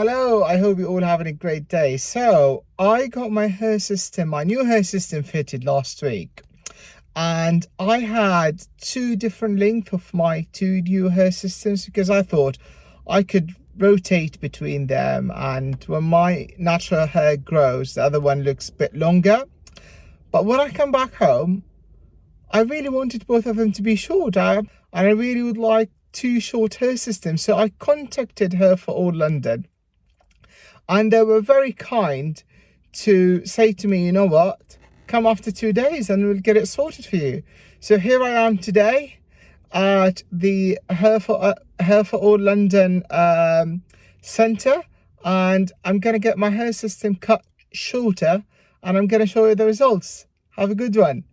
Hello, I hope you're all having a great day. So, I got my new hair system fitted last week, and I had two different lengths of my two new hair systems because I thought I could rotate between them, and when my natural hair grows, the other one looks a bit longer. But when I come back home, I really wanted both of them to be short, and I really would like two short hair systems. So I contacted Hair for All London, and they were very kind to say to me, you know what, come after 2 days and we'll get it sorted for you. So here I am today at the Hair for All London centre, and I'm going to get my hair system cut shorter, and I'm going to show you the results. Have a good one.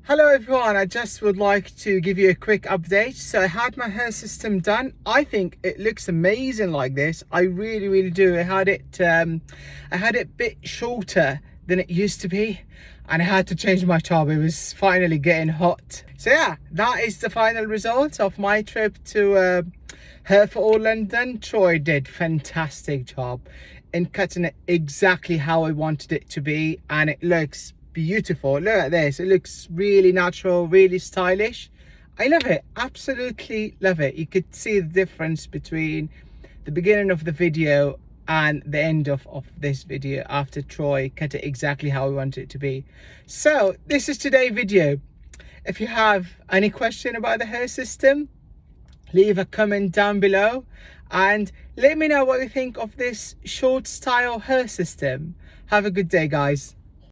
Hello everyone, I just would like to give you a quick update. So I had my hair system done. I think it looks amazing like this. I really do. I had it a bit shorter than it used to be, and I had to change my job. It was finally getting hot. So yeah, that is the final result of my trip to Hair for All London. Troy did fantastic job in cutting it exactly how I wanted it to be, and it looks beautiful. Look at this, it looks really natural, really stylish. I love it, absolutely love it. You could see the difference between the beginning of the video and the end of this video after Troy cut it exactly how I want it to be. So this is today's video. If you have any question about the hair system, leave a comment down below and let me know what you think of this short style hair system. Have a good day, guys.